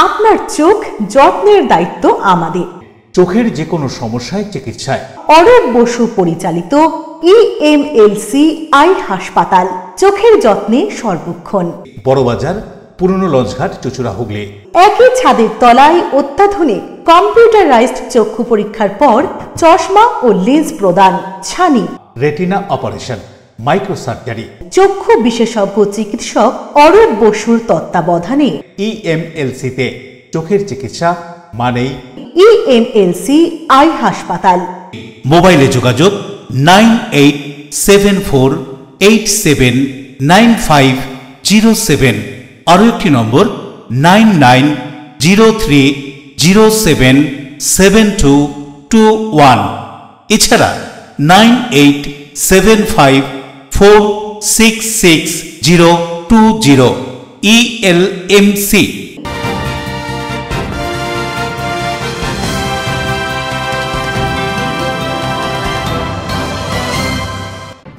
আপনার চোখ যত্নের দায়িত্ব আমাদের। চোখের যে কোনো সমস্যায় চিকিৎসায় অরূপ বসু পরিচালিত EMLC আই হাসপাতাল, চোখের যত্নে সর্বক্ষণ। বড়বাজার, পুরনো লঞ্চঘাট, চুচুড়া, হুগলি। একই ছাদের তলায় অত্যাধুনিক কম্পিউটারাইজড চক্ষু পরীক্ষার পর চশমা ও লেন্স প্রদান, ছানি, রেটিনা অপারেশন, মাইক্রোসার্জারি। চক্ষু বিশেষজ্ঞ চিকিৎসক অরূপ বসুর তত্ত্বাবধানে EMLC-তে চোখের চিকিৎসা মানেই EMLC আই হাসপাতাল। মোবাইলে যোগাযোগ 9874879507। আরও একটি নম্বর 9903077221। এছাড়া 9875466020। ELMC।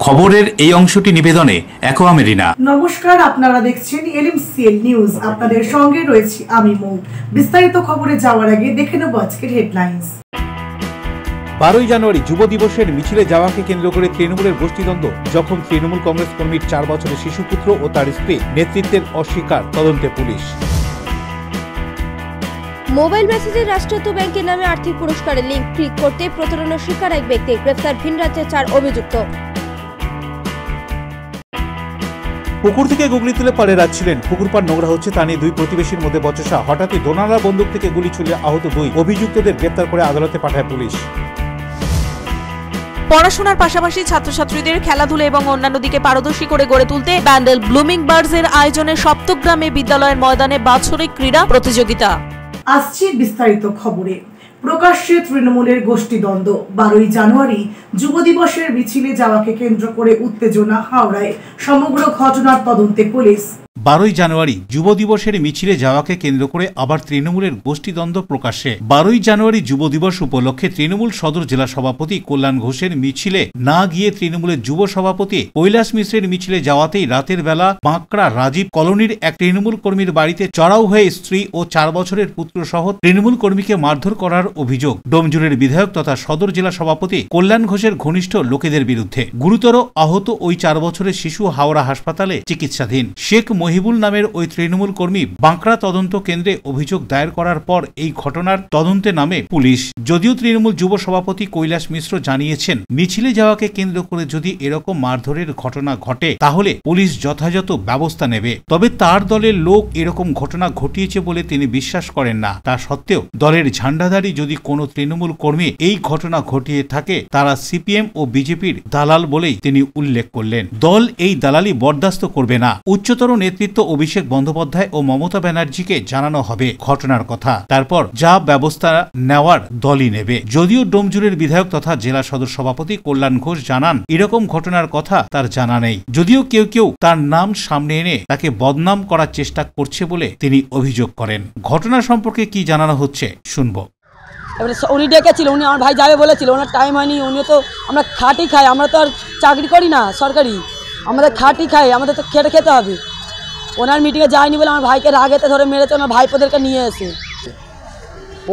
খবরের এই অংশটি নিবেদনে অ্যাকোয়া মেরিনা। নমস্কার, আপনারা দেখছেন LMCL নিউজ। আপনাদের সঙ্গে রয়েছি আমি মৌ। বিস্তারিত খবরে যাওয়ার আগে দেখে নেব আজকের হেডলাইন্স। 12ই জানুয়ারি যুব দিবসের মিছিলে যাওয়াকে কেন্দ্র করে তৃণমূলের গোষ্ঠীদ্বন্দ্ব। জখম তৃণমূল কংগ্রেস কর্মীর 4 বছরের শিশুপুত্র ও তার স্ত্রী। নেতৃত্বের অস্বীকার, তদন্তে পুলিশ। মোবাইল মেসেজে রাষ্ট্রায়ত্ত ব্যাংকের নামে আর্থিক পুরস্কারের লিঙ্ক ক্লিক করতে প্রতারণার শিকার এক ব্যক্তি। গ্রেফতার ভিন রাজ্যের 4 অভিযুক্ত। পুকুর থেকে গুগলি তুলে পাড়ে যাচ্ছিলেন, পুকুর পাড় নোংরা হচ্ছে তা নিয়ে 2 প্রতিবেশীর মধ্যে বচসা। হঠাৎই দোনালা বন্দুক থেকে গুলি ছুড়ে আহত 2 অভিযুক্তদের গ্রেফতার করে আদালতে পাঠায় পুলিশ। পড়াশোনার পাশাপাশি ছাত্রছাত্রীদের খেলাধুলা এবং অন্যান্য দিকে পারদর্শী করে গড়ে তুলতে ব্যান্ডেল ব্লুমিং বার্ডস এর আয়োজনে সপ্তগ্রামে বিদ্যালয়ের ময়দানে বাৎসরিক ক্রীড়া প্রতিযোগিতা। আসছে বিস্তারিত খবরে। প্রকাশ্যে তৃণমূলের গোষ্ঠীদ্বন্দ্ব। 12ই জানুয়ারি যুব দিবসের মিছিলে যাওয়াকে কেন্দ্র করে উত্তেজনা হাওড়ায়। সমগ্র ঘটনার তদন্তে পুলিশ। 12ই জানুয়ারি যুব দিবসের মিছিলে যাওয়াকে কেন্দ্র করে আবার তৃণমূলের গোষ্ঠীদ্বন্দ্ব প্রকাশ্যে। 12ই জানুয়ারি যুব দিবস উপলক্ষে তৃণমূল সদর জেলা সভাপতি কল্যাণ ঘোষের মিছিলে না গিয়ে তৃণমূলের যুব সভাপতি কৈলাস মিশ্রের মিছিলে যাওয়াতেই রাতের বেলা বাঁকড়া রাজীব কলোনির এক তৃণমূল কর্মীর বাড়িতে চড়াও হয়ে স্ত্রী ও 4 বছরের পুত্র সহ তৃণমূল কর্মীকে মারধর করার অভিযোগ ডোমজুড়ের বিধায়ক তথা সদর জেলা সভাপতি কল্যাণ ঘোষের ঘনিষ্ঠ লোকেদের বিরুদ্ধে। গুরুতর আহত ওই 4 বছরের শিশু হাওড়া হাসপাতালে চিকিৎসাধীন। শেখ মহিবুল নামের ওই তৃণমূল কর্মী বাঁকড়া তদন্ত কেন্দ্রে অভিযোগ দায়ের করার পর এই ঘটনার তদন্তে নামে পুলিশ। যদিও তৃণমূল যুব সভাপতি কৈলাস মিশ্র জানিয়েছেন, মিছিলে যাওয়াকে কেন্দ্র করে যদি এরকম মারধরের ঘটনা ঘটে তাহলে পুলিশ যথাযথ ব্যবস্থা নেবে। তবে তার দলের লোক এরকম ঘটনা ঘটিয়েছে বলে তিনি বিশ্বাস করেন না। তা সত্ত্বেও দলের ঝান্ডাধারী যদি কোনো তৃণমূল কর্মী এই ঘটনা ঘটিয়ে থাকে তারা CPM ও বিজেপির দালাল বলেই তিনি উল্লেখ করলেন। দল এই দালালি বরদাস্ত করবে না। উচ্চতর নেতৃত্ব অভিষেক বন্দ্যোপাধ্যায় ও মমতা ব্যানার্জিকে জানানো হবে ঘটনার কথা। তারপর যা ব্যবস্থা নেওয়ার দলই নেবে। যদিও ডোমজুড়ের বিধায়ক তথা জেলা সদর সভাপতি কল্যাণ ঘোষ জানান, এরকম ঘটনার কথা তার জানা নেই। যদিও কেউ কেউ তার নাম সামনে এনে তাকে বদনাম করার চেষ্টা করছে বলে তিনি অভিযোগ করেন। ঘটনা সম্পর্কে কি জানানো হচ্ছে শুনবো। উনি ডেকেছিল, উনি আমার ভাই যাবে বলেছিল, ওনার টাইম হয়নি। উনি তো আমরা খাটি খাই, আমরা তো আর চাকরি করি না সরকারি, আমাদের খাটি খাই, আমাদের তো খেটে খেতে হবে। ওনার মিটিংয়ে যায়নি বলে আমার ভাইকে রাগেতে ধরে মেরেছে, ওনার ভাইপোদেরকে নিয়ে এসে।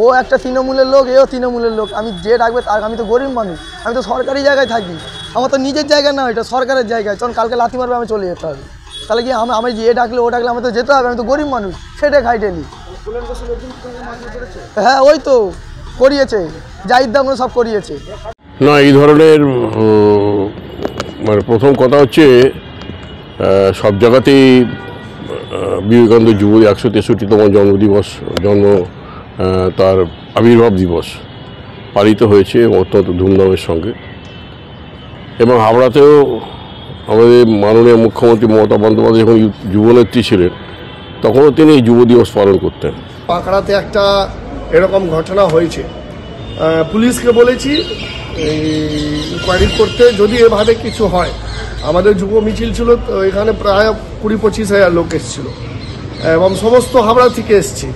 ও একটা তৃণমূলের লোক, এও তৃণমূলের লোক। আমি যে ডাকবে তার, আমি তো গরিব মানুষ, আমি তো সরকারি জায়গায় থাকি, আমার তো নিজের জায়গা না, এটা সরকারের জায়গায়। তখন কালকে লাথি মারবে, আমি চলে যেতে হবে। তাহলে কি আমি যে ডাকলে ও ডাকলে আমার তো যেতে হবে, আমি তো গরিব মানুষ, সেটা খাইটেনি। হ্যাঁ, ওই তো করিয়েছে, জাহিদ আমরা সব করিয়েছে না। এই ধরনের মানে প্রথম কথা হচ্ছে সব জায়গাতেই বিবেকানন্দ যুব 163তম জন্মদিবস, তার আবির্ভাব দিবস পালিত হয়েছে অত্যন্ত ধুমধামের সঙ্গে। এবং হাওড়াতেও আমাদের মাননীয় মুখ্যমন্ত্রী মমতা বন্দ্যোপাধ্যায় যখন যুবনেত্রী ছিলেন তখনও তিনি এই যুব দিবস পালন করতেন। বাঁকড়াতে একটা এরকম ঘটনা হয়েছে, পুলিশকে বলেছি ইনকোয়ারি করতে, যদি এভাবে কিছু হয়। আমাদের যুব মিছিল ছিল, তো এখানে প্রায় 20-25 হাজার লোক এসেছিল এবং সমস্ত হাওড়া থেকে এসছে।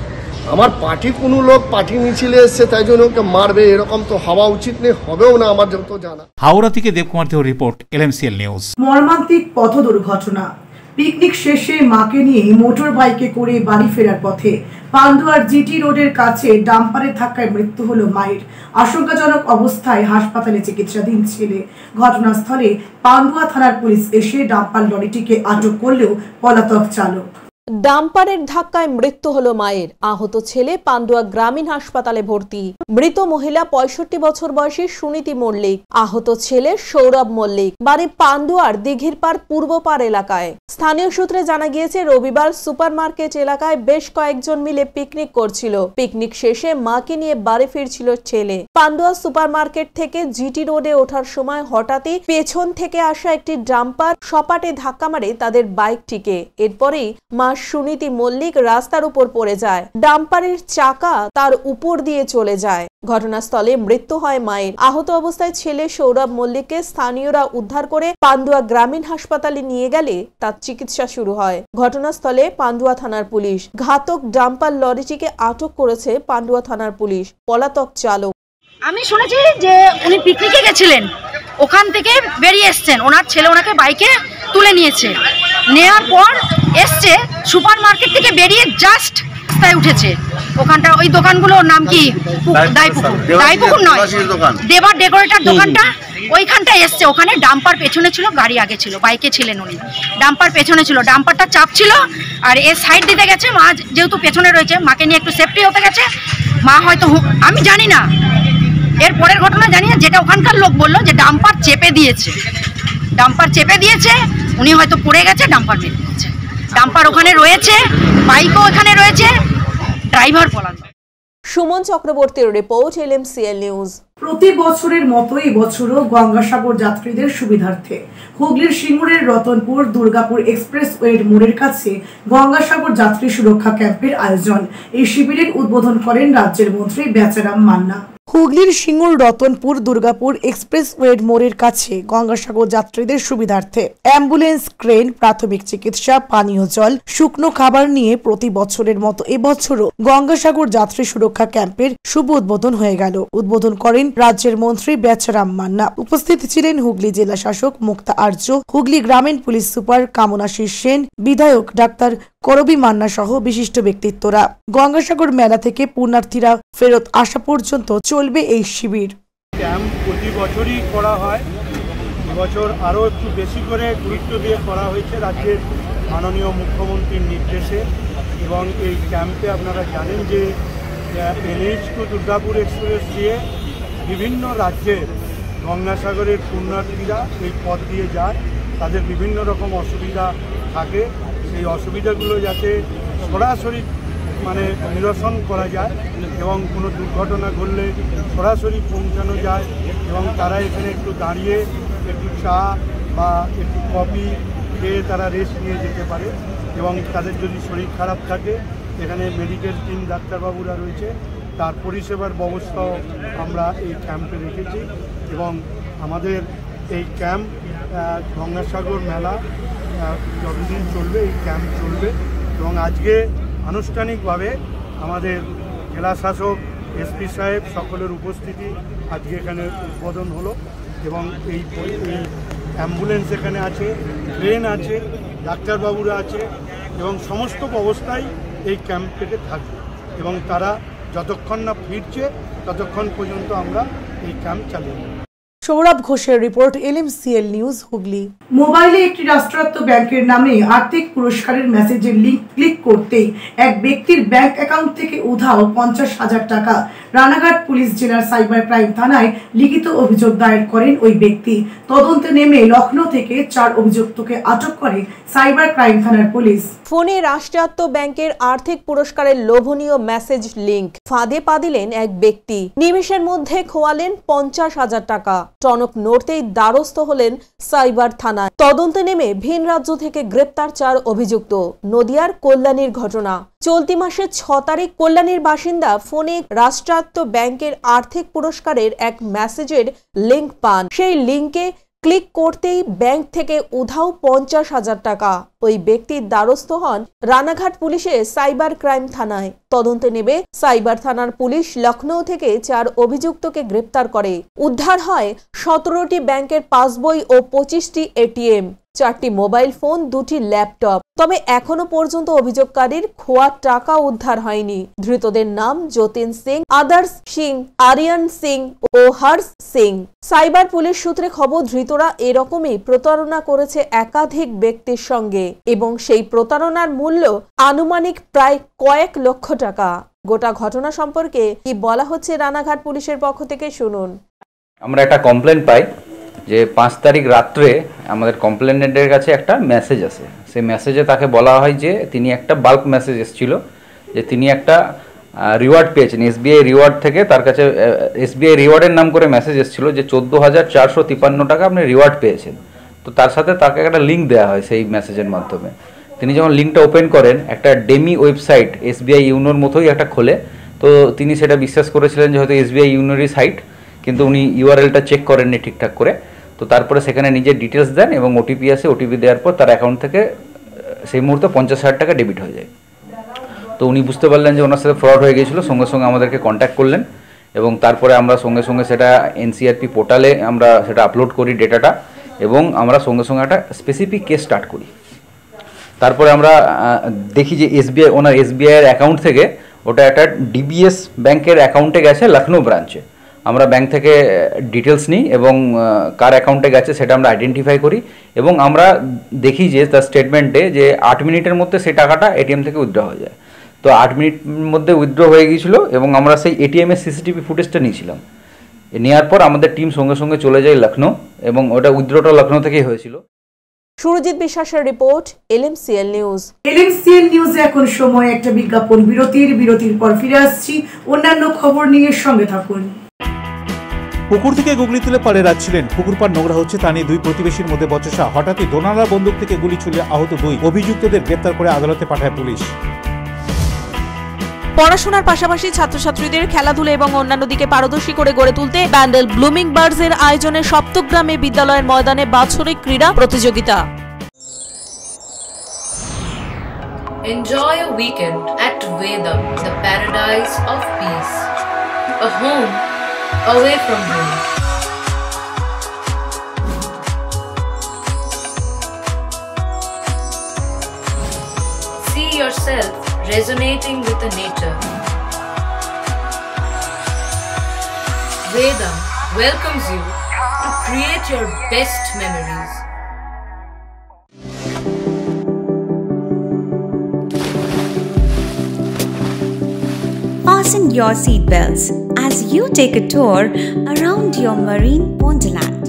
আমার পার্টি কোনো লোক পার্টি মিছিলে এসছে তাই জন্য ওকে মারবে, এরকম তো হওয়া উচিত নেই, হবেও না আমার যত জানা। হাওড়া থেকে দেবকুমার দেওর রিপোর্ট, LMCL নিউজ। মর্মান্তিক পথ দুর্ঘটনা। পিকনিক শেষে মাকে নিয়ে মোটর বাইকে করে বাড়ি ফেরার পথে পান্ডুয়ার জিটি রোডের কাছে ডাম্পারের ধাক্কায় মৃত্যু হলো মায়ের। আশঙ্কাজনক অবস্থায় হাসপাতালে চিকিৎসাধীন ছেলে। ঘটনাস্থলে পান্ডুয়া থানার পুলিশ এসে ডাম্পার লরিটিকে আটক করলেও পলাতক চালক। ডাম্পারের ধাক্কায় মৃত্যু হলো মায়ের। আহত ছেলে পান্ডুয়া গ্রামীণ হাসপাতালে ভর্তি। মৃত মহিলা 65 বছর বয়সী সুনীতি মল্লিক। আহত ছেলে সৌরভ মল্লিক। বাড়ি পান্ডুয়ার দিঘিরপাড় পূর্বপাড় এলাকায়। স্থানীয় সূত্রে জানা গিয়েছে রবিবার সুপারমার্কেট এলাকায় বেশ কয়েকজন মিলে পিকনিক করছিল। পিকনিক শেষে মাকে নিয়ে বাড়ি ফিরছিল ছেলে। পান্ডুয়া সুপারমার্কেট থেকে জিটি রোডে ওঠার সময় হঠাৎই পেছন থেকে আসা একটি ডাম্পার সপাটে ধাক্কা মারে তাদের বাইকটিকে। এরপরেই মা সুনীতি মল্লিক রাস্তার উপর পড়ে যায়। ডাম্পারের চাকা তার উপর দিয়ে চলে যায়। ঘটনাস্থলে মৃত্যু হয় মায়ের। আহত অবস্থায় ছেলে সৌরভ মল্লিককে স্থানীয়রা উদ্ধার করে পান্ডুয়া গ্রামীণ হাসপাতালে নিয়ে গেলে তার চিকিৎসা শুরু হয়। ঘটনাস্থলে পান্ডুয়া থানার পুলিশ। ঘাতক ডাম্পার লরিটিকে আটক করেছে পান্ডুয়া থানার পুলিশ। পলাতক চালক। আমি শুনেছি যে উনি পিকনিকে গেছিলেন, ওখান থেকে বেরিয়ে এসছেন, ওনার ছেলে ওনাকে বাইকে তুলে নিয়েছে। নেওয়ার পর এসছে সুপার মার্কেট থেকে বেরিয়ে জাস্ট রাস্তায় উঠেছে। ওখানটা ওই দোকানগুলোর নাম কি দাইপুকুর নয়, দেবার ডেকোরেটর দোকানটা, ওইখানটায় এসছে। ওখানে ডাম্পার পেছনে ছিল, গাড়ি আগে ছিল, বাইকে ছিলেন উনি। ডাম্পার পেছনে ছিল, ডাম্পারটা চাপ ছিল আর এ সাইড দিতে গেছে। মা যেহেতু পেছনে রয়েছে, মাকে নিয়ে একটু সেফটি হতে গেছে। মা হয়তো, আমি জানি না এর পরের ঘটনা জানি না, যেটা ওখানকার লোক বললো যে ডাম্পার চেপে দিয়েছে। ডাম্পার চেপে দিয়েছে, উনি হয়তো পড়ে গেছে, ডাম্পার মেরে দিয়েছে। ডাম্পার ওখানে রয়েছে, বাইকও ওখানে রয়েছে, ড্রাইভার পলাতক। সুমন চক্রবর্তীর রিপোর্ট, LMCL নিউজ। প্রতি বছরের মতো এবছরও গঙ্গাসাগর যাত্রীদের সুবিধার্থে হুগলির সিঙ্গুরের রতনপুর দুর্গাপুর এক্সপ্রেসওয়ের মোড়ের কাছে গঙ্গাসাগর যাত্রী সুরক্ষা ক্যাম্পের আয়োজন। এই শিবিরের উদ্বোধন করেন রাজ্যের মন্ত্রী বেচারাম মান্না। হুগলির সিঙ্গুর রতনপুর দুর্গাপুর এক্সপ্রেসওয়ের মোড়ের কাছে গঙ্গাসাগর যাত্রীদের সুবিধার্থে অ্যাম্বুলেন্স, ক্রেন, প্রাথমিক চিকিৎসা, পানীয় জল, শুকনো খাবার নিয়ে প্রতি বছরের মতো এবছরও গঙ্গাসাগর যাত্রী সুরক্ষা ক্যাম্পের শুভ উদ্বোধন হয়ে গেল। উদ্বোধন করেন রাজ্যের মন্ত্রী বেচারাম মান্না। উপস্থিত ছিলেন হুগলি জেলা শাসক মুক্তা আর্য, হুগলি গ্রামীণ পুলিশ সুপার কামনাশীষ সেন, বিধায়ক ডাক্তার করবি মান্না সহ বিশিষ্ট ব্যক্তিত্বরা। গঙ্গাসাগর মেলা থেকে পুণ্যার্থীরা ফেরত আসা পর্যন্ত চলবে এই শিবির। ক্যাম্প প্রতি বছরই করা হয়, এবছর আরও একটু বেশি করে গুরুত্ব দিয়ে করা হয়েছে রাজ্যের মাননীয় মুখ্যমন্ত্রীর নির্দেশে। এবং এই ক্যাম্পে আপনারা জানেন যে NH টু দুর্গাপুর এক্সপ্রেস দিয়ে বিভিন্ন রাজ্যের গঙ্গাসাগরের পুণ্যার্থীরা এই পথ দিয়ে যায়। তাদের বিভিন্ন রকম অসুবিধা থাকে, সেই অসুবিধাগুলো যাতে সরাসরি নিরসন করা যায় এবং কোনো দুর্ঘটনা ঘটলে সরাসরি পৌঁছানো যায় এবং তারা এখানে একটু দাঁড়িয়ে একটু চা বা একটু কফি খেয়ে তারা রেস্ট নিয়ে যেতে পারে। এবং তাদের যদি শরীর খারাপ থাকে, এখানে মেডিকেল টিম ডাক্তারবাবুরা রয়েছে, তার পরিষেবার ব্যবস্থাও আমরা এই ক্যাম্পে রেখেছি। এবং আমাদের এই ক্যাম্প গঙ্গাসাগর মেলা যতদিন চলবে এই ক্যাম্প চলবে। এবং আজকে আনুষ্ঠানিকভাবে আমাদের জেলা শাসক, SP সাহেব সকলের উপস্থিতি আজকে এখানে উদ্বোধন হলো। এবং এই অ্যাম্বুলেন্স এখানে আছে, ট্রেন আছে, ডাক্তারবাবুরা আছে এবং সমস্ত ব্যবস্থাই এই ক্যাম্প থেকে থাকবে। এবং তারা যতক্ষণ না ফিরছে ততক্ষণ পর্যন্ত আমরা এই ক্যাম্প চালিয়ে যাব। সৌরভ ঘোষের রিপোর্ট, LMCL নিউজ হুগলি। মোবাইলে একটি রাষ্ট্রায়ত্ত ব্যাংকের নামে আর্থিক পুরস্কারের মেসেজের লিঙ্ক ক্লিক করতেই এক ব্যক্তির ব্যাংক অ্যাকাউন্ট থেকে উধাও 50,000 টাকা। রানাঘাট পুলিশ জেলার সাইবার ক্রাইম থানায় লিখিত অভিযোগ দায়ের করেন ওই ব্যক্তি। তদন্তে নেমে লখনৌ থেকে 4 অভিযুক্তকে আটক করে সাইবার ক্রাইম থানার পুলিশ। ফোনে রাষ্ট্রায়ত্ত ব্যাংকের আর্থিক পুরস্কারের লোভনীয় মেসেজ লিঙ্ক ফাঁদে পা দিলেন এক ব্যক্তি। নিমেষের মধ্যে খোয়ালেন 50,000 টাকা। টনক নড়তেই দ্বারস্থ হলেন সাইবার থানায়। তদন্তে নেমে ভিন রাজ্য থেকে গ্রেপ্তার 4 অভিযুক্ত। নদিয়ার কল্যাণীর ঘটনা। চলতি মাসের 6 তারিখ কল্যাণীর বাসিন্দা ফোনে রাষ্ট্রায়ত্ত ব্যাংকের আর্থিক পুরস্কারের এক মেসেজের লিঙ্ক পান। সেই লিঙ্কে ক্লিক করতেই ব্যাংক থেকে উধাও 50,000 টাকা। ওই ব্যক্তির দ্বারস্থ হন রানাঘাট পুলিশের সাইবার ক্রাইম থানায়। তদন্তে নেবে সাইবার থানার পুলিশ লখনৌ থেকে 4 অভিযুক্তকে গ্রেপ্তার করে। উদ্ধার হয় 17টি ব্যাংকের পাসবই ও 25টি এটিএম, 4টি মোবাইল ফোন, 2টি ল্যাপটপ। তবে এখনো পর্যন্ত অভিযোগকারীর খোয়া টাকা উদ্ধার হয়নি। ধৃতদের নাম যতীন সিং, আদর্শ সিং, আরিয়ান সিং ও হর্ষ সিং। সাইবার পুলিশ সূত্রে খবর, ধৃতরা এরকমই প্রতারণা করেছে একাধিক ব্যক্তির সঙ্গে এবং সেই প্রতারণার মূল্য আনুমানিক প্রায় কয়েক লক্ষ টাকা। গোটা ঘটনা সম্পর্কে কি বলা হচ্ছে রানাঘাট পুলিশের পক্ষ থেকে শুনুন। আমরা একটা কমপ্লেন পাই যে 5 তারিখ রাত্রে আমাদের কমপ্লেনেন্টের কাছে একটা মেসেজ আসে। সেই মেসেজে তাকে বলা হয় যে তিনি একটা বাল্ক মেসেজ এসেছিল যে তিনি একটা রিওয়ার্ড পেয়েছেন এসবিআই রিওয়ার্ড থেকে। তার কাছে এসবিআই রিওয়ার্ডের নাম করে মেসেজ এসেছিল যে 14,453 টাকা আপনি রিওয়ার্ড পেয়েছেন। তো তার সাথে তাকে একটা লিঙ্ক দেওয়া হয় সেই মেসেজের মাধ্যমে। তিনি যখন লিঙ্কটা ওপেন করেন, একটা ডেমি ওয়েবসাইট এসবিআই ইউনোর মতোই একটা খোলে। তো তিনি সেটা বিশ্বাস করেছিলেন যে হয়তো এসবিআই ইউনোরই সাইট, কিন্তু উনি ইউআরএলটা চেক করেননি ঠিকঠাক করে। তো তারপরে সেখানে নিজের ডিটেলস দেন এবং ওটিপি আসে। ওটিপি দেওয়ার পর তার অ্যাকাউন্ট থেকে সেই মুহূর্তে 50,000 টাকা ডেবিট হয়ে যায়। তো উনি বুঝতে পারলেন যে ওনার সাথে ফ্রড হয়ে গিয়েছিল, সঙ্গে সঙ্গে আমাদেরকে কন্ট্যাক্ট করলেন এবং তারপরে আমরা সঙ্গে সঙ্গে সেটা এনসিআরপি পোর্টালে আমরা সেটা আপলোড করি ডেটাটা, এবং আমরা সঙ্গে সঙ্গে একটা স্পেসিফিক কেস স্টার্ট করি। তারপরে আমরা দেখি যে ওনার এসবিআইয়ের অ্যাকাউন্ট থেকে ওটা একটা ডিবিএস ব্যাংকের অ্যাকাউন্টে গেছে লখনৌ ব্রাঞ্চে। আমরা ব্যাংক থেকে ডিটেলস নিই এবং কার অ্যাকাউন্টে গেছে সেটা আমরা আইডেন্টিফাই করি এবং আমরা দেখি যে তার স্টেটমেন্টে যে 8 মিনিটের মধ্যে সেই টাকাটা এটিএম থেকে উইথড্র হয়ে যায়। তো 8 মিনিটের মধ্যে উইথড্র হয়ে গিয়েছিল এবং আমরা সেই এটিএমের সিসিটিভি ফুটেজটা নিয়েছিলাম। নেওয়ার পর আমাদের টিম সঙ্গে সঙ্গে চলে যায় লখনৌ এবং ওটা উইথড্রটা লখনৌ থেকেই হয়েছিল। সুরজিৎ বিশ্বাসের রিপোর্ট, এলএমসিএল নিউজ। এলএমসিএল নিউজে এখন সময় একটা বিজ্ঞাপন বিরতির পর ফিরে আসছি অন্যান্য খবর নিয়ে, সঙ্গে থাকুন। পুকুর থেকে গুগলি তুলে পারে যাচ্ছিলেন, পুকুর পাড় নোংরা হচ্ছে তা নিয়ে 2 প্রতিবেশীর মধ্যে বচসা। হঠাৎই দোনালা বন্দুক থেকে গুলি ছুড়ে আহত 2 অভিযুক্তদের গ্রেপ্তার করে আদালতে পাঠায় পুলিশ। পড়াশোনার পাশাপাশি ছাত্রছাত্রীদের খেলাধুলা এবং অন্যান্য দিকে পারদর্শী করে গড়ে তুলতে ব্যান্ডেল ব্লুমিং বার্ডস এর আয়োজনে সপ্তগ্রামে বিদ্যালয়ের ময়দানে বাৎসরিক ক্রীড়া প্রতিযোগিতা। Enjoy a weekend at Vedam, the paradise of peace. A home away from home. See yourself resonating with the nature. Vedam welcomes you to create your best memories. Fasten your seatbelts as you take a tour around your marine wonderland.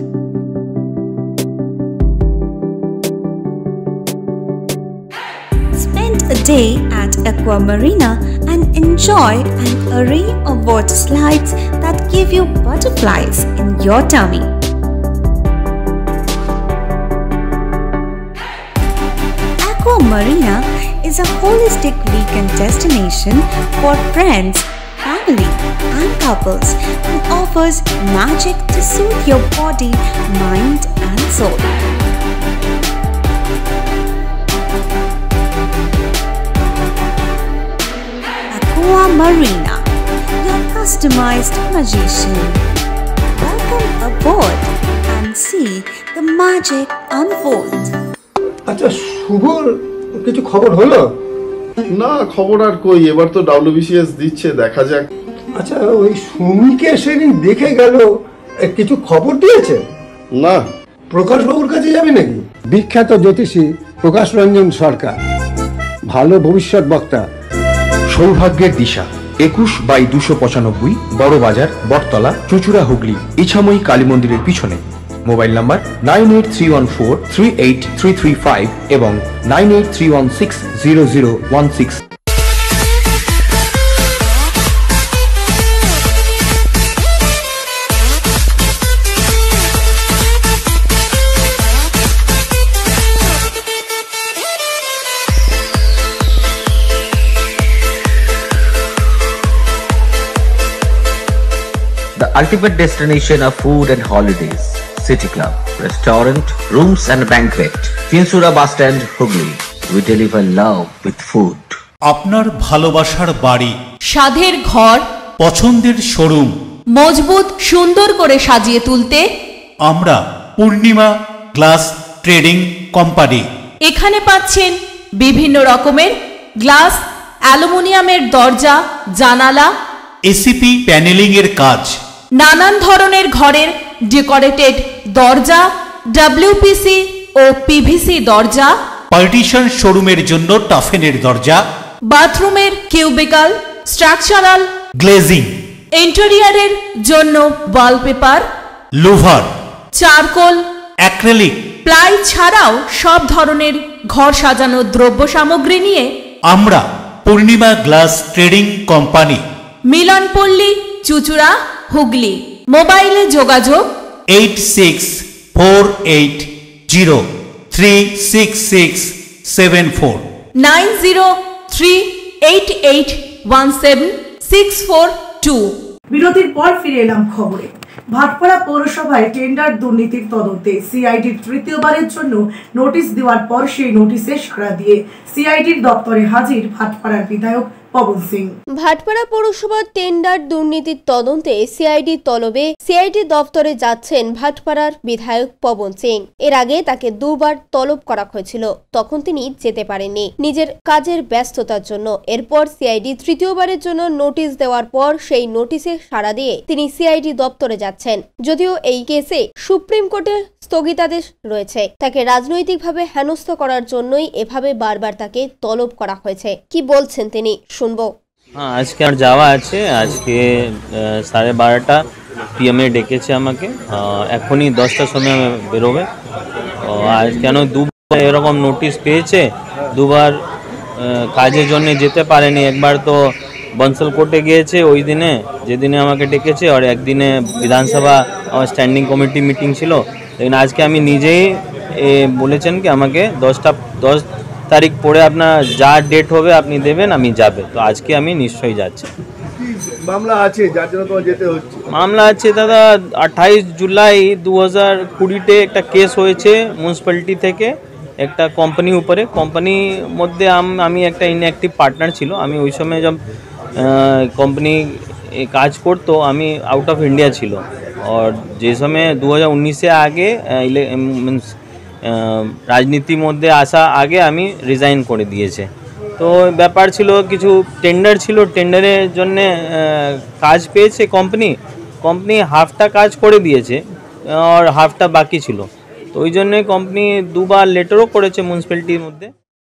Spend a day at Aqua Marina and enjoy an array of water slides that give you butterflies in your tummy. Aqua Marina is a holistic weekend destination for friends, family and couples and offers magic to soothe your body, mind and soul. Aqua Marina, your customized magician. Welcome aboard and see the magic unfold. আচ্ছা শুভর কিছু খবর হলো? না, খবর আর কই, এবার তো WBCS দিচ্ছে, দেখা যাক। আচ্ছা ওই সুমিকে সেদিন দেখে গেল, কিছু খবর দিয়েছে? না। প্রকাশ বাবুর কাছে যাবে নাকি? বিখ্যাত জ্যোতিষী প্রকাশ রঞ্জন সরকার, ভালো ভবিষ্যৎ বক্তা। সৌভাগ্যের দিশা 21/295 বড় বাজার, বটতলা, চুঁচুড়া, হুগলি, ইছাময়ী কালী মন্দিরের পিছনে। মোবাইল নাম্বার 9831438335 এবং 9831600016। The ultimate destination of food and holidays. City Club, restaurant, rooms and banquet. Chinsura Bus Stand, Hooghly. We deliver love with food. আপনার ভালোবাসার বাড়ি, স্বাদের ঘর, পছন্দের শোরুম মজবুত সুন্দর করে সাজিয়ে তুলতে আমরা পূর্ণিমা গ্লাস ট্রেডিং কোম্পানি। এখানে পাচ্ছেন বিভিন্ন রকমের গ্লাস, অ্যালুমিনিয়ামের দরজা, জানালা, এসিপি প্যানেলিং এর কাজ, নানান ধরনের ঘরের ডেকোরেটেড দরজা, ডব্লিউপিসি ও পিভিসি দরজা, পার্টিশন শোরুমের জন্য টাফেনের দরজা, বাথরুমের কিউবিকাল, স্ট্রাকচারাল গ্লেজিং, ইন্টেরিয়রের জন্য wallpaper, louver, charcoal, acrylic, ply ছাড়াও সব ধরনের ঘর সাজানোর দ্রব্য সামগ্রী নিয়ে আমরা Purnima glass trading company, Milanpalli, Chuchura, Hooghly. মোবাইলে যোগাযোগ 8640366674 9038817642। বিরতির পর ফিরে এলাম খবরে। ভাটপাড়া পৌরসভায় টেন্ডার দুর্নীতির তদন্তে সিআইডির তৃতীয়বারের জন্য নোটিশ দেওয়ার পর সেই নোটিশে সাড়া দিয়ে সিআইডির দপ্তরে হাজির ভাটপাড়ার বিধায়ক পবন সিং। ভাটপাড়া পৌরসভার টেন্ডার দুর্নীতির তদন্তে সিআইডি তলবে সিআইডি দপ্তরে যাচ্ছেন ভাটপাড়ার বিধায়ক পবন সিং। এর আগে তাকে দুবার তলব করা হয়েছিল, তখন তিনি যেতে পারেননি নিজের কাজের ব্যস্ততার জন্য। এরপর সিআইডি তৃতীয়বারের জন্য নোটিশ দেওয়ার পর সেই নোটিশে সাড়া দিয়ে তিনি সিআইডি দপ্তরে যাচ্ছেন। যদিও এই কেসে সুপ্রিম কোর্টের স্থগিতাদেশ রয়েছে, তাকে রাজনৈতিকভাবে হেনস্থ করার জন্যই এভাবে বারবার তাকে তলব করা হয়েছে। কি বলছেন তিনি, শুনবো। হ্যাঁ, আজকে আমার যাওয়া আছে। আজকে 12:30 PM ডেকেছে আমাকে, এখনই 10টার সময় আমি বেরোবে। আজ কেন দুবার এরকম নোটিশ পেয়েছে, দুবার কাজের জন্য যেতে পারেনি। একবার তো বনসল কোর্টে গিয়েছে ওই দিনে, যেদিনে আমাকে ডেকেছে, আর একদিনে বিধানসভা আমার স্ট্যান্ডিং কমিটি মিটিং ছিল। लेकिन আজকে আমি নিজেই বলেছেন কি আমাকে 10 তারিখ পরে আপনার যা ডেট হবে আপনি দেবেন, আমি যাবে। তো আজকে আমি নিশ্চয়ই যাচ্ছি। মামলা আছে যার জন্য তোমার যেতে হচ্ছে? মামলা আছে দাদা, 28 জুলাই 2020-তে একটা কেস হয়েছে মিউনিসিপ্যালিটি থেকে একটা কোম্পানি উপরে। কোম্পানির মধ্যে আমি একটা ইনঅ্যাক্টিভ পার্টনার ছিল। আমি ওই সময় যখন কোম্পানি কাজ করতো আমি আউট অফ ইন্ডিয়া ছিল, और যে সময় 2019 আগে রাজনীতির মধ্যে আসা আগে আমি রিজাইন করে দিয়েছে। তো ব্যাপার ছিল কিছু টেন্ডার ছিল, টেন্ডারের জন্য কাজ পেয়েছে কোম্পানি হাফটা কাজ করে দিয়েছে আর হাফটা বাকি ছিল। তো ওই জন্য কোম্পানি দুবার লেটারও করেছে মিউনিসিপ্যালিটির মধ্যে।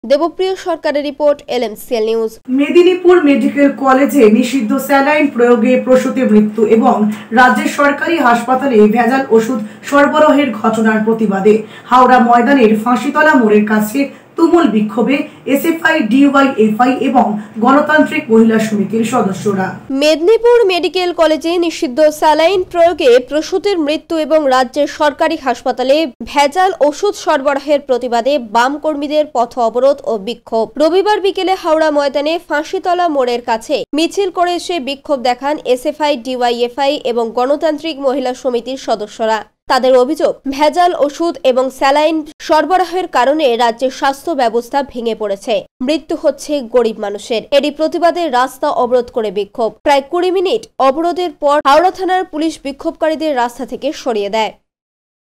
দেবপ্রিয় সরকারের report, LMCL news. Medinipur medical কলেজে নিষিদ্ধ স্যালাইন প্রয়োগে প্রসূতি মৃত্যু এবং রাজ্যের সরকারি হাসপাতালে ভেজাল ওষুধ সরবরাহের ঘটনার প্রতিবাদে হাওড়া ময়দানের ফাঁসিতলা মোড়ের কাছে তুমুল বিক্ষোভে এসএফআই, ডিওয়াইএফআই এবং গণতান্ত্রিক মহিলা সমিতির সদস্যরা। মেদিনীপুর মেডিকেল কলেজে নিষিদ্ধ স্যালাইন প্রয়োগে প্রসূতির মৃত্যু এবং রাজ্যের সরকারি হাসপাতালে ভেজাল ওষুধ সরবরাহের প্রতিবাদে বাম কর্মীদের পথ অবরোধ ও বিক্ষোভ। রবিবার বিকেলে হাওড়া ময়দানে ফাঁসিতলা মোড়ের কাছে মিছিল করে এসে বিক্ষোভ দেখান এসএফআই, ডিওয়াইএফআই এবং গণতান্ত্রিক মহিলা সমিতির সদস্যরা। তাদের অভিযোগ, ভেজাল ওষুধ এবং স্যালাইন সরবরাহের কারণে রাজ্যের স্বাস্থ্য ব্যবস্থা ভেঙে পড়েছে, মৃত্যু হচ্ছে গরিব মানুষের। এরই প্রতিবাদে রাস্তা অবরোধ করে বিক্ষোভ। প্রায় 20 মিনিট অবরোধের পর হাওড়া থানার পুলিশ বিক্ষোভকারীদের রাস্তা থেকে সরিয়ে দেয়।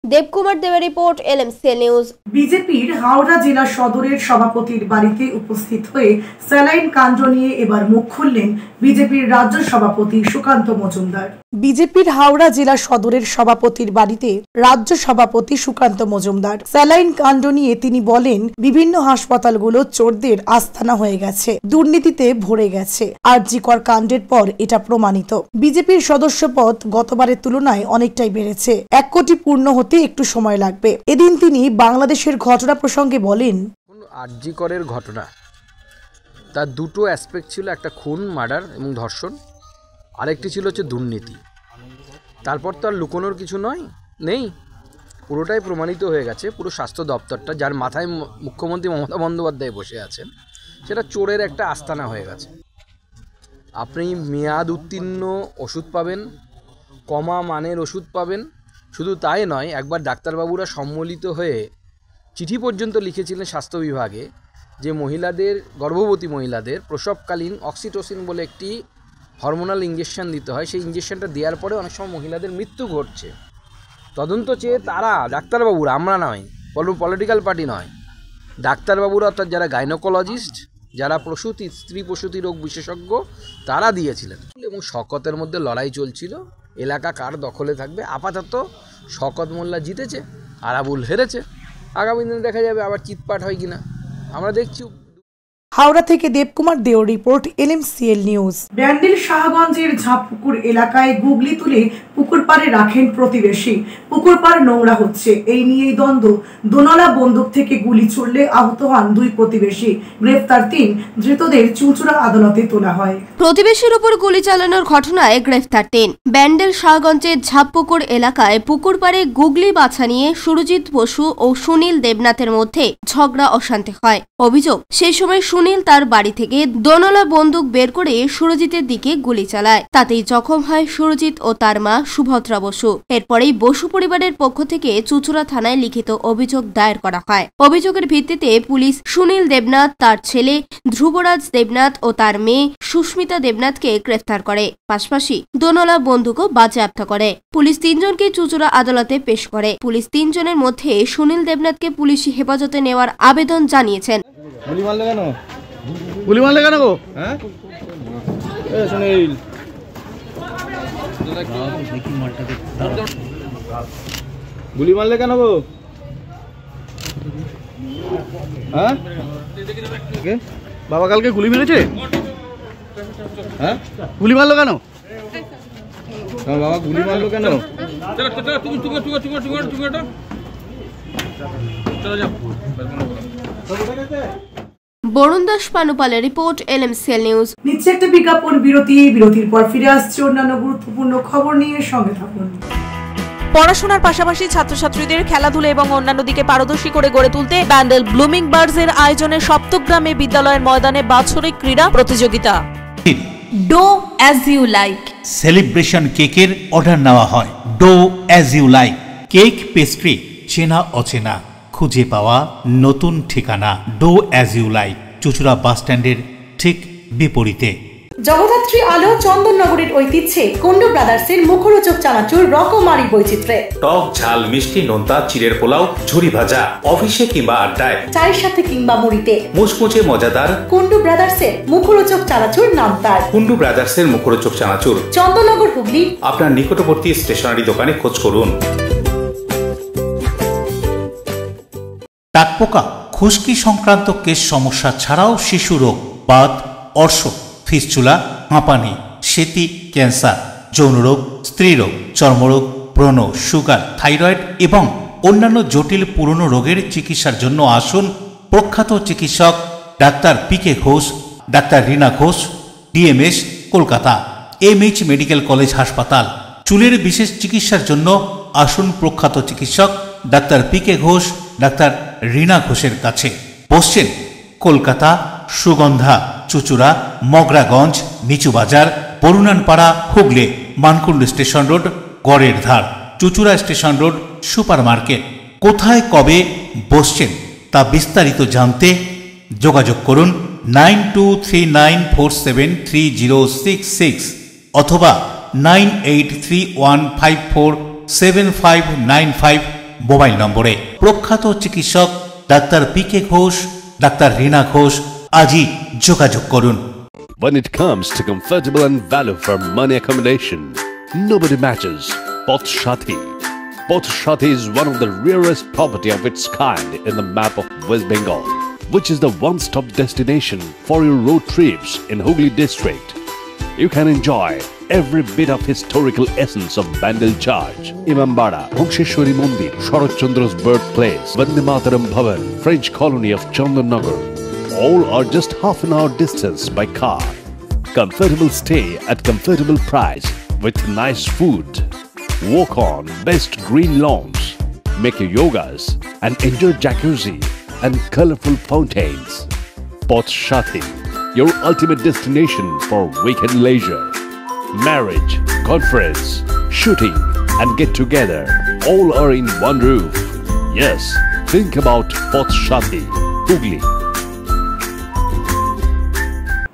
দেবকুমার দেবের রিপোর্ট, LMCL নিউজ। বিজেপির হাওড়া জেলা সদরের সভাপতির বাড়িতে উপস্থিত হয়ে স্যালাইন কাণ্ড নিয়ে এবার মুখ খুললেন বিজেপির রাজ্য সভাপতি সুকান্ত মজুমদার। বিজেপির হাওড়া জেলা সদরের সভাপতির বাড়িতে রাজ্য সভাপতি সুকান্ত মজুমদার স্যালাইন কাণ্ড নিয়ে তিনি বলেন, বিভিন্ন হাসপাতালগুলো চোরদের আস্তানা হয়ে গেছে, দুর্নীতিতে ভরে গেছে। আরজিকর কাণ্ডের পর এটা প্রমাণিত। বিজেপির সদস্যপদ গতবারের তুলনায় অনেকটাই বেড়েছে। 1 কোটি পূর্ণ হতে একটু সময় লাগবে। এদিন তিনি বাংলাদেশের ঘটনা প্রসঙ্গে বলেন, আরজিকরের ঘটনা তার দুটো অ্যাসপেক্ট ছিল, একটা খুন, মার্ডার এবং ধর্ষণ, আরেকটি ছিল হচ্ছে দুর্নীতি। তারপর তো আর লুকোনোর কিছু নেই, পুরোটাই প্রমাণিত হয়ে গেছে। পুরো স্বাস্থ্য দপ্তরটা, যার মাথায় মুখ্যমন্ত্রী মমতা বন্দ্যোপাধ্যায় বসে আছেন, সেটা চোরের একটা আস্তানা হয়ে গেছে। আপনি মেয়াদ উত্তীর্ণ ওষুধ পাবেন, কমা মানের ওষুধ পাবেন, শুধু তাই নয়, একবার ডাক্তারবাবুরা সম্মিলিত হয়ে চিঠি পর্যন্ত লিখেছিলেন স্বাস্থ্য বিভাগে যে মহিলাদের, গর্ভবতী মহিলাদের প্রসবকালীন অক্সিটোসিন বলে একটি হরমোনাল ইঞ্জেকশন দিতে হয়। সেই ইঞ্জেকশনটা দেওয়ার পরে অনেক সময় মহিলাদের মৃত্যু ঘটছে। তদন্ত চেয়ে তারা, ডাক্তারবাবুরা, আমরা নয়, পলিটিক্যাল পার্টি নয়, ডাক্তারবাবুরা অর্থাৎ যারা গাইনোকোলজিস্ট, যারা প্রসূতি, স্ত্রী প্রসূতি রোগ বিশেষজ্ঞ, তারা দিয়েছিলেন। এবং শওকতের মধ্যে লড়াই চলছিল, এলাকা কার দখলে থাকবে। আপাতত শওকত মোল্লা জিতেছে আর আবুল হেরেছে। আগামী দিনে দেখা যাবে আবার চিৎপাট হয় কিনা, আমরা দেখছি। হাওড়া থেকে দেবকুমার দেওর report, LMCL news. Bandel শাহগঞ্জের Jhanpukur এলাকায় গুগলি তুলে পুকুর পাড়ে রাখেন প্রতিবেশী। পুকুর পাড় নোংরা হচ্ছে, এই নিয়েই দ্বন্দ্ব। দোনলা বন্দুক থেকে গুলি ছুড়লে আহত হন 2 প্রতিবেশী। গ্রেফতার 3, ধৃতদের চুঁচুড়া আদালতে তোলা হয়। প্রতিবেশীর উপর গুলি চালানোর ঘটনায় গ্রেফতার 3। ব্যান্ডেল শাহগঞ্জের ঝাঁপপুকুর এলাকায় পুকুর পাড়ে গুগলি বাছা নিয়ে সুরজিৎ বসু ও সুনীল দেবনাথের মধ্যে ঝগড়া অশান্তি হয়। অভিযোগ, সেই সময় সুনীল তার বাড়ি থেকে দোনলা বন্দুক বের করে সুরজিতের দিকে গুলি চালায়। তাতেই জখম হয় সুরজিৎ ও তার মা সুভদ্রা বসু। এরপরেই বসু পরিবারের পক্ষ থেকে চুঁচুড়া থানায় লিখিত অভিযোগ দায়ের করা হয়। অভিযোগের ভিত্তিতে পুলিশ সুনীল দেবনাথ, তার ছেলে ধ্রুবরাজ দেবনাথ ও তার মেয়ে সুস্মিতা দেবনাথকে গ্রেফতার করে। পাশাপাশি দোনলা বন্দুকও বাজেয়াপ্ত করে। পুলিশ 3 জনকে চুঁচুড়া আদালতে পেশ করে। পুলিশ 3 জনের মধ্যে সুনীল দেবনাথকে পুলিশি হেফাজতে নেওয়ার আবেদন জানিয়েছেন। গুলি মারলে কেন? গুলি মারলে কেন গো? হ্যাঁ, সুনীল গুলি মারলে কেন গো? হ্যাঁ, বাবা কালকে গুলি মেরেছে? হ্যাঁ, গুলি মারলো কেন? বাবা গুলি মারলো কেন? বরুণ দাস পানুপালের রিপোর্ট, LMCL নিউজ। নিচ্ছে একটা বিজ্ঞাপন বিরতি। বিরতির পর ফিরে আসছে অন্যান্য গুরুত্বপূর্ণ খবর নিয়ে, সঙ্গে থাকুন। পড়াশোনার পাশাপাশি ছাত্রছাত্রীদের খেলাধুলা এবং অন্যান্য দিকে পারদর্শী করে গড়ে তুলতে ব্যান্ডেল ব্লুমিং বার্ডস এর আয়োজনে সপ্তগ্রামে বিদ্যালয়ের ময়দানে বাৎসরিক ক্রীড়া প্রতিযোগিতা। Dough as you like celebration কেকের অর্ডার নেওয়া হয়। Dough as you like cake pastry, চেনা অচেনা খুঁজে পাওয়া নতুন ঠিকানা। ডো অ্যাজ ইউ লাইক, চুঁচুড়া বাস স্ট্যান্ডের ঠিক বিপরীতে। জগদ্ধাত্রী আলো চন্দননগরের ঐতিহ্যে কুন্ডু ব্রাদার্সের মুখরোচক চানাচুর রকমারি বৈচিত্র্যে। টক ঝাল মিষ্টি নোনতা, চিড়ের পোলাও, ঝুরি ভাজা, অফিসে কিংবা আড্ডায়, চায়ের সাথে কিংবা মুড়িতে মুচমুচে মজাদার কুন্ডু ব্রাদার্সের মুখরোচক চানাচুর নাম তার। কুন্ডু ব্রাদার্সের মুখরোচক চানাচুর, চন্দননগর, হুগলি। আপনার নিকটবর্তী স্টেশনারি দোকানে খোঁজ করুন। টাকপোকা, খুশকি সংক্রান্ত কেশ সমস্যা ছাড়াও শিশু রোগ, বাত, অর্শ, ফিস্চুলা, হাঁপানি, সেতি, ক্যান্সার, যৌনরোগ, স্ত্রীরোগ, চর্মরোগ, ব্রণ, সুগার, থাইরয়েড এবং অন্যান্য জটিল পুরনো রোগের চিকিৎসার জন্য আসুন প্রখ্যাত চিকিৎসক doctor PK Ghosh, doctor Rina Ghosh, DMS, Kolkata, MH medical college হাসপাতাল। চুলের বিশেষ চিকিৎসার জন্য আসুন প্রখ্যাত চিকিৎসক doctor PK Ghosh, doctor Rina ঘোষের কাছে। বসছেন কলকাতা, সুগন্ধা, চুঁচুড়া, মগরাগঞ্জ, নিচু বাজার, বরুণানপাড়া, হুগলি, মানকুণ্ড স্টেশন রোড, গড়ের ধার, চুঁচুড়া স্টেশন রোড, সুপার মার্কেট। কোথায় কবে বসছেন তা বিস্তারিত জানতে যোগাযোগ করুন 9239473066 অথবা 9831547595 মোবাইল নম্বরে। প্রখ্যাত চিকিৎসক doctor PK Ghosh, doctor Rina Ghosh, আজই যোগাযোগ করুন। When it comes to comfortable and value for money accommodation, nobody matches Poth Shati. Poth Shati is one of the rarest property of its kind in the map of West Bengal, which is the one-stop destination for your road trips in Hooghly district. You can enjoy every bit of historical essence of Bandel Church, Imambara, Bhongsheshwari Mandir, Sharat Chandra's birthplace, Vande Mataram Bhavan, French colony of Chandannagar. All are just half an hour distance by car. Comfortable stay at comfortable price with nice food. Walk on best green lawns, make your yogas and enjoy jacuzzi and colorful fountains. Poth Shati, your ultimate destination for weekend leisure. Marriage, conference, shooting and get together all are in one roof. Yes, think about Pothshathi, Hooghly.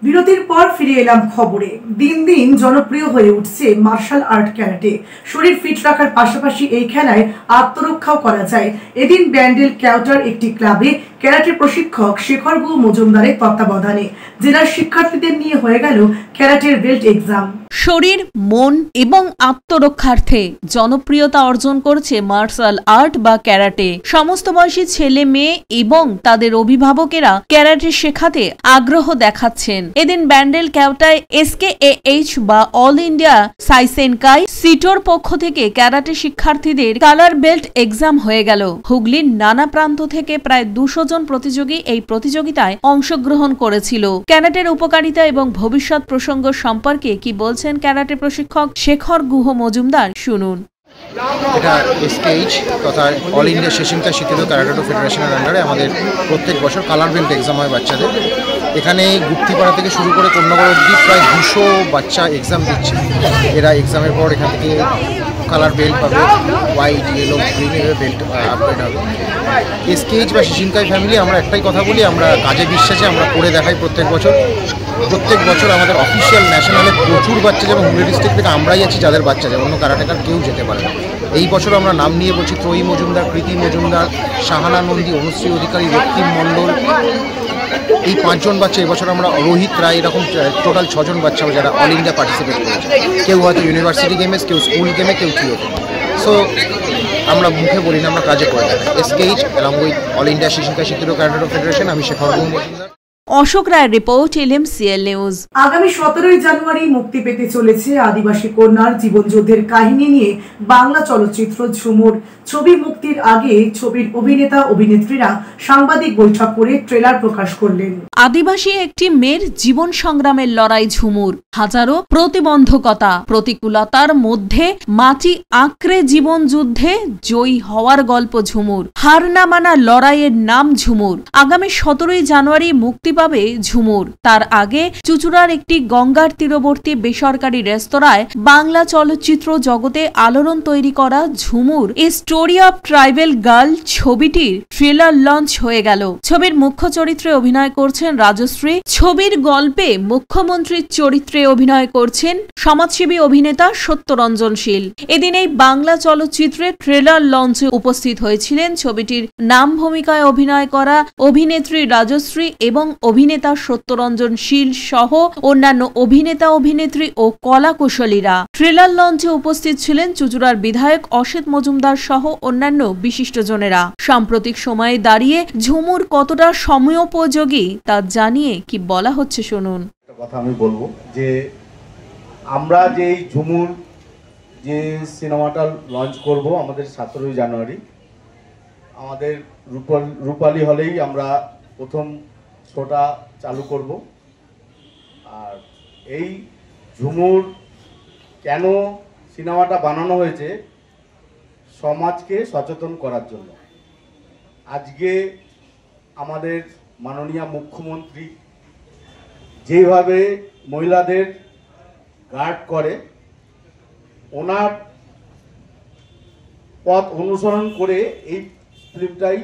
বিরতির পর ফিরে এলাম খবরে। দিন দিন জনপ্রিয় হয়ে উঠছে মার্শাল আর্ট ক্যারাটে। শরীর ফিট রাখার পাশাপাশি এই খেলায় আত্মরক্ষাও করা যায়। এদিন ব্যান্ডেল ক্যাউটার একটি ক্লাবে ক্যারাটে প্রশিক্ষক শেখর গুহ মজুমদারের তত্ত্বাবধানে জেলার শিক্ষার্থীদের নিয়ে হয়ে গেল ক্যারাটের বেল্ট এক্সাম। শরীর, মন এবং আত্মরক্ষার্থে জনপ্রিয়তা অর্জন করছে মার্শাল আর্ট বা ক্যারাটে। সমস্ত বয়সী ছেলে মেয়ে এবং তাদের অভিভাবকেরা ক্যারাটে শেখাতে আগ্রহ দেখাচ্ছেন। এদিন ব্যান্ডেল ক্যাউটায় SKAH বা অল ইন্ডিয়া সাইসেনকাই সিটোর পক্ষ থেকে ক্যারাটে শিক্ষার্থীদের কালার বেল্ট এক্সাম হয়ে গেল। হুগলির নানা প্রান্ত থেকে প্রায় 200 জন প্রতিযোগী এই প্রতিযোগিতায় অংশগ্রহণ করেছিল। ক্যারাটের উপকারিতা এবং ভবিষ্যৎ প্রসঙ্গ সম্পর্কে কি বলছেন ক্যারাটে প্রশিক্ষক শেখর গুহ মজুমদার, শুনুন। এটা SKH তথা অল ইন্ডিয়া সেশনকাই শিথিল ক্যারাটে ফেডারেশনের আন্ডারে আমাদের প্রত্যেক বছর কালার বেল্ট এক্সাম হয় বাচ্চাদের। এখানে গুপ্তিপাড়া থেকে শুরু করে কন্যাগড় অবধি প্রায় 200 বাচ্চা এক্সাম দিচ্ছে। এরা এক্সামের পর এখান থেকে কালার বেল্ট পাবে, white, yellow, green belt upgrade হবে। SKH বা সেশনকাই ফ্যামিলি আমরা একটাই কথা বলি, আমরা কাজে বিশ্বাসে আমরা করে দেখাই প্রত্যেক বছর আমাদের অফিসিয়াল ন্যাশনালে প্রচুর বাচ্চা যাবে। হুগলি ডিস্ট্রিক্ট থেকে আমরাই আছি যাদের বাচ্চা যাবে, অন্য কারাটেকার কেউ যেতে পারে না। এই বছর আমরা নাম নিয়ে বলছি ত্রয়ী মজুমদার, প্রীতি মজুমদার, শাহানা নন্দী, অনুশ্রী অধিকারী, রক্তিম মণ্ডল, এই 5 জন বাচ্চা। এবছর আমরা রোহিত রায়, এরকম টোটাল 6 জন বাচ্চা যারা অল ইন্ডিয়া পার্টিসিপেট করেছে। কেউ হয়তো ইউনিভার্সিটি গেমে, কেউ স্কুল গেমে, কেউ থিওতে। সো আমরা মুখে বলি না, আমরা কাজে করে দেখাই। SKH along with all India সেশনকাই শিথিল ক্যারাটে ফেডারেশন, আমি শেখর গুহ মজুমদার। অশোক রায়ের রিপোর্ট, LMCL নিউজ। আগামী 17 জানুয়ারি মুক্তি পেতে চলেছে আদিবাসী কন্যার জীবনযুদ্ধের কাহিনী নিয়ে বাংলা চলচ্চিত্র ঝুমুর। ছবি মুক্তির আগে ছবির অভিনেতা অভিনেত্রীরা সাংবাদিক বৈঠক করে ট্রেলার প্রকাশ করলেন। আদিবাসী একটি মেয়ের জীবন সংগ্রামের লড়াই ঝুমুর। হাজারো প্রতিবন্ধকতা, প্রতিকূলতার মধ্যে মাটি আঁকড়ে জীবন যুদ্ধে জয়ী হওয়ার গল্প ঝুমুর। হার না মানা লড়াইয়ের নাম ঝুমুর। আগামী 17 জানুয়ারি মুক্তি পাবে ঝুমুর। তার আগে চুচুড়ার একটি গঙ্গার তীরবর্তী বেসরকারি রেস্তোরাঁয় বাংলা চলচ্চিত্র জগতে আলোড়ন তৈরি করা Jhumur a story of tribal girl ছবিটির ট্রেলার লঞ্চ হয়ে গেল। ছবির মুখ্য চরিত্রে অভিনয় করছেন রাজশ্রী। ছবির গল্পে মুখ্যমন্ত্রীর চরিত্রে অভিনয় করছেন সমাজসেবী অভিনেতা সত্যরঞ্জন শীল। এদিন এই বাংলা চলচ্চিত্রে ট্রেলার লঞ্চে উপস্থিত হয়েছিলেন ছবিটির নাম ভূমিকায় অভিনয় করা অভিনেত্রী রাজশ্রী এবং অভিনেতা সত্যরঞ্জন শীল সহ অন্যান্য অভিনেতা, অভিনেত্রী ও কলাকুশলীরা। ট্রেলার লঞ্চে উপস্থিত ছিলেন চুচুড়ার বিধায়ক অসিত মজুমদার সহ অন্যান্য বিশিষ্টজনেরা। সাম্প্রতিক সময়ে দাঁড়িয়ে ঝুমুর কতটা সময়োপযোগী তা জানিয়ে কি বলা হচ্ছে শুনুন। কথা আমি বলবো যে আমরা যে ঝুমুর যে সিনেমাটা লঞ্চ করব আমাদের 17 জানুয়ারি আমাদের রূপালী হলেই আমরা প্রথম শোটা চালু করব। আর এই ঝুমুর কেন সিনেমাটা বানানো হয়েছে সমাজকে সচেতন করার জন্য। আজকে আমাদের মাননীয় মুখ্যমন্ত্রী যেভাবে মহিলাদের গার্ড করে ওনার পথ অনুসরণ করে এই ফিল্মটাই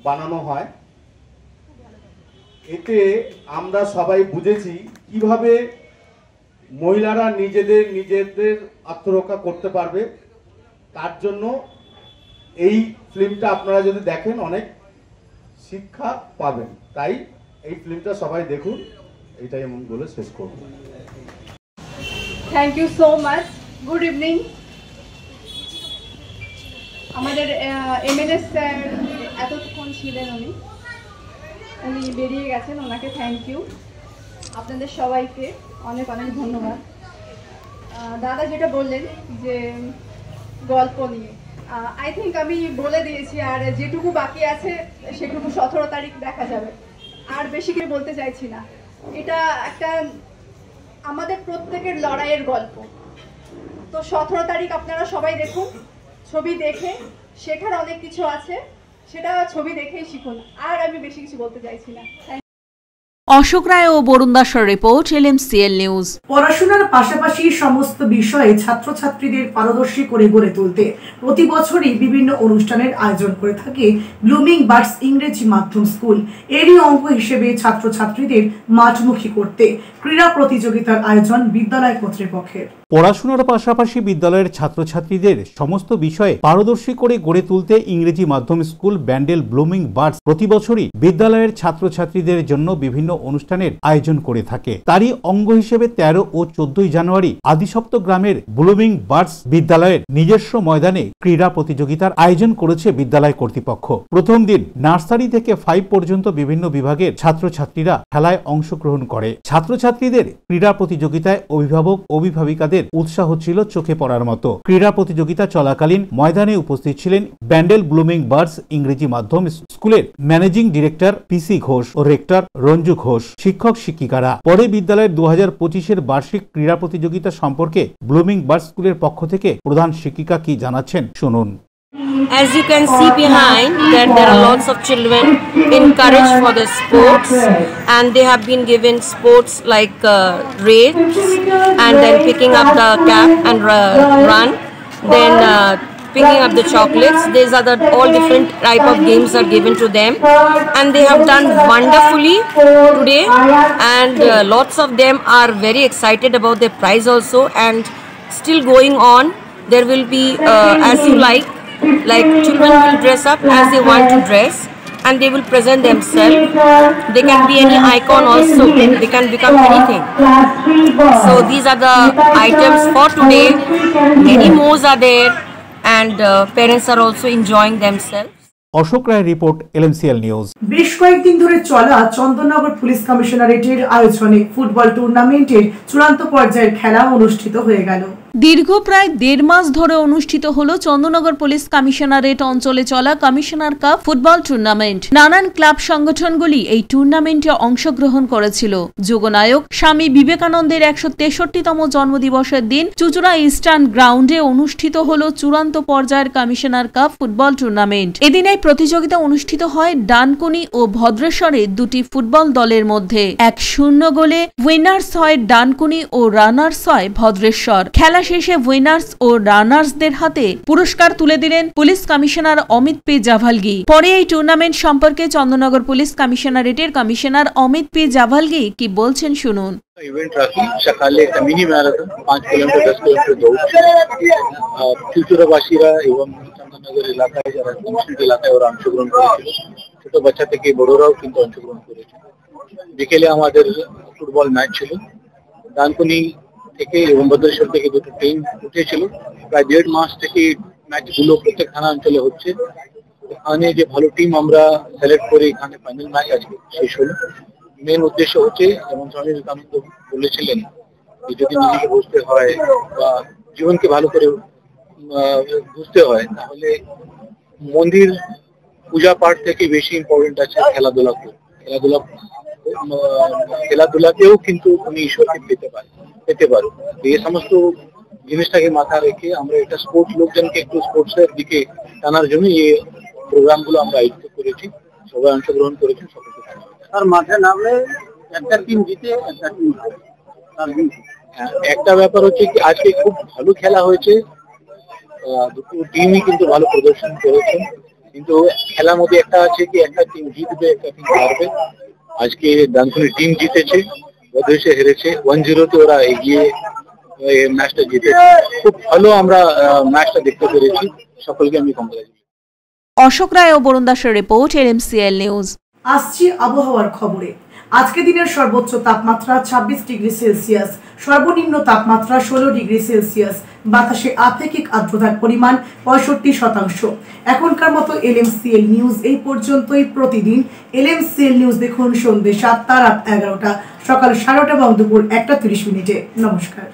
বানানো হয়। এতে আমরা সবাই বুঝেছি কিভাবে মহিলারা নিজেদের আত্মরক্ষা করতে পারবে। তার জন্য এই ফিল্মটা আপনারা যদি দেখেন অনেক শিক্ষা পাবেন। তাই এই ফিল্মটা সবাই দেখুন, এটাই আমি বলে শেষ করব। Thank you so much. Good evening. আমাদের MLA স্যার এতক্ষণ ছিলেন, উনি বেরিয়ে গেছেন, ওনাকে থ্যাংক ইউ। আপনাদের সবাইকে অনেক অনেক ধন্যবাদ। দাদা যেটা বললেন যে গল্প নিয়ে, আই থিঙ্ক আমি বলে দিয়েছি, আর যেটুকু বাকি আছে সেটুকু 17 তারিখ দেখা যাবে। আর বেশি কিছু বলতে চাইছি না। এটা একটা আমাদের প্রত্যেকের লড়াইয়ের গল্প। তো 17 তারিখ আপনারা সবাই দেখুন। ছবি দেখে শেখার অনেক কিছু আছে, সেটা ছবি দেখেই শিখুন। আর আমি বেশি কিছু বলতে চাইছি না। অশোক রায় ও বরুণ দাসের রিপোর্ট, LMCL নিউজ। পড়াশোনার পাশাপাশি সমস্ত বিষয়ে ছাত্রছাত্রীদের পারদর্শী করে গড়ে তুলতে প্রতি বছরই বিভিন্ন অনুষ্ঠানের আয়োজন করে থাকে ব্লুমিং বার্ডস ইংরেজি মাধ্যম স্কুল। এরই অঙ্গ হিসেবে ছাত্রছাত্রীদের মাঠমুখী করতে ক্রীড়া প্রতিযোগিতার আয়োজন বিদ্যালয় কর্তৃপক্ষের। পড়াশোনার পাশাপাশি বিদ্যালয়ের ছাত্রছাত্রীদের সমস্ত বিষয়ে পারদর্শী করে গড়ে তুলতে ইংরেজি মাধ্যম স্কুল ব্যান্ডেল ব্লুমিং বার্ডস প্রতি বছরই বিদ্যালয়ের ছাত্রছাত্রীদের জন্য বিভিন্ন অনুষ্ঠানের আয়োজন করে থাকে। তারই অঙ্গ হিসেবে 13 ও 14 জানুয়ারি আদিসপ্ত গ্রামের ব্লুমিং বার্ডস বিদ্যালয়ের নিজস্ব ময়দানে ক্রীড়া প্রতিযোগিতার আয়োজন করেছে বিদ্যালয় কর্তৃপক্ষ। প্রথম দিন নার্সারি থেকে 5 পর্যন্ত বিভিন্ন বিভাগের ছাত্রছাত্রীরা খেলায় অংশগ্রহণ করে। ছাত্রছাত্রীদের ক্রীড়া প্রতিযোগিতায় অভিভাবক অভিভাবিকাদের উৎসাহ ছিল চোখে পড়ার মতো। ক্রীড়া প্রতিযোগিতা চলাকালীন ময়দানে উপস্থিত ছিলেন ব্যান্ডেল ব্লুমিং বার্ডস ইংরেজি মাধ্যম স্কুলের ম্যানেজিং ডিরেক্টর PC ঘোষ ও রেক্টর রঞ্জু ঘোষ, শিক্ষক শিক্ষিকারা। পরে বিদ্যালয়ের 2025-এর বার্ষিক ক্রীড়া প্রতিযোগিতা সম্পর্কে ব্লুমিং বার্ডস স্কুলের পক্ষ থেকে প্রধান শিক্ষিকা কি জানাচ্ছেন শুনুন। As you can see behind that there are lots of children encouraged for the sports, and they have been given sports like race and then picking up the cap and run, then picking up the chocolates. These are all different type of games are given to them, and they have done wonderfully today, and lots of them are very excited about their prize also, and still going on. There will be as you like children will dress up as they want to dress, and they will present themselves. They can be any icon also, they can become anything. So these are the items for today. Many more are there, and parents are also enjoying themselves. Ashok রায়ের report, LMCL news. বেশ কয়েকদিন ধরে চলা Chandannagar police কমিশনারেটের আয়োজনে football টুর্নামেন্টের চূড়ান্ত পর্যায়ের খেলা অনুষ্ঠিত হয়ে গেল। দীর্ঘ প্রায় 1.5 মাস ধরে অনুষ্ঠিত হলো চন্দননগর পুলিশ কমিশনারেট অঞ্চলে চলা কমিশনার কাপ ফুটবল টুর্নামেন্ট। নানান ক্লাব সংগঠনগুলি এই টুর্নামেন্টে অংশগ্রহণ করেছিল। যুগনায়ক স্বামী বিবেকানন্দের 163তম জন্মদিবসের দিন চুচুড়া ইস্টার্ন গ্রাউন্ডে অনুষ্ঠিত হলো চূড়ান্ত পর্যায়ের কমিশনার কাপ ফুটবল টুর্নামেন্ট। এদিন এই প্রতিযোগিতা অনুষ্ঠিত হয় ডানকুনি ও ভদ্রেশ্বরের দুটি ফুটবল দলের মধ্যে। 1-0 গোলে উইনার্স হয় ডানকুনি ও রানার্স হয় ভদ্রেশ্বর। খেলা শেষে উইনার্স ও রানার্সদের হাতে পুরস্কার তুলে দিলেন police commissioner Amit P Javalgi. পরে এই টুর্নামেন্ট সম্পর্কে চন্দননগর পুলিশ কমিশনারেটের কমিশনার অমিত পি জাভালগি কি বলছেন শুনুন। इवेंट राखी सकाले एक मिनी मैराथन 5 किलोमीटर 10 किलोमीटर दौड़ চুচুড়াবাসীরা এবং চন্দননগর এলাকায় যারা নিশ্চিত এলাকায় ওরা অংশগ্রহণ করেছিল। ছোট বাচ্চা থেকে বড়রাও কিন্তু অংশগ্রহণ করেছে। বিকেলে আমাদের ফুটবল ম্যাচ ছিল। ডানকুনি থেকে এবং ভদ্রেশ্বর থেকে দুটো টিম উঠেছিল। প্রায় 1.5 মাস থেকে ম্যাচগুলো প্রত্যেক থানা অঞ্চলে হচ্ছে। এখানে যে ভালো টিম আমরা সিলেক্ট করে এখানে ফাইনাল ম্যাচ আজকে শেষ হলো। মেন উদ্দেশ্য হচ্ছে যেমন স্বামী বিবেকানন্দ বলেছিলেন যে যদি নিজেকে বুঝতে হয় বা জীবনকে ভালো করে বুঝতে হয় তাহলে মন্দির পূজা পাঠ থেকে বেশি ইম্পর্টেন্ট আছে খেলাধুলাকেও কিন্তু তুমি ঈশ্বরকে পেতে পারো। এই সমস্ত জিনিসটাকে মাথায় রেখে আমরা এটা স্পোর্টস লোকজনকে একটু স্পোর্টসের দিকে টানার জন্য এই প্রোগ্রামগুলো আমরা আয়োজিত করেছি। সবাই অংশগ্রহণ করেছেন, সকলকে আর মাঠে নামলে একটা টিম জিতে একটা টিম হারে। একটা ব্যাপার হচ্ছে কি আজকে খুব ভালো খেলা হয়েছে, দুটো টিমই কিন্তু ভালো প্রদর্শন করেছে, কিন্তু খেলার মধ্যে একটা আছে কি একটা টিম জিতবে একটা টিম হারবে। আজকে ডানকুনি টিম জিতেছে, ভদ্রেশ্বর হেরেছে। 1-0 ওরা এগিয়ে ম্যাচটা জিতেছে। খুব ভালো আমরা ম্যাচটা দেখতে পেরেছি। সকলকে আমি কংগ্রেচুলেট। অশোক রায় ও বরুণ দাসের রিপোর্ট, LMCL নিউজ। আসছি আবহাওয়ার খবরে। আজকে দিনের সর্বোচ্চ তাপমাত্রা 26 ডিগ্রি সেলসিয়াস, সর্বনিম্ন তাপমাত্রা 16 ডিগ্রি সেলসিয়াস। বাতাসে আপেক্ষিক আর্দ্রতার পরিমাণ 65%। এখনকার মতো LMCL নিউজ এই পর্যন্তই। প্রতিদিন LMCL নিউজ দেখুন সন্ধ্যে 7টা, রাত 11টা, সকাল 11:30 এবং দুপুর 1:30। নমস্কার।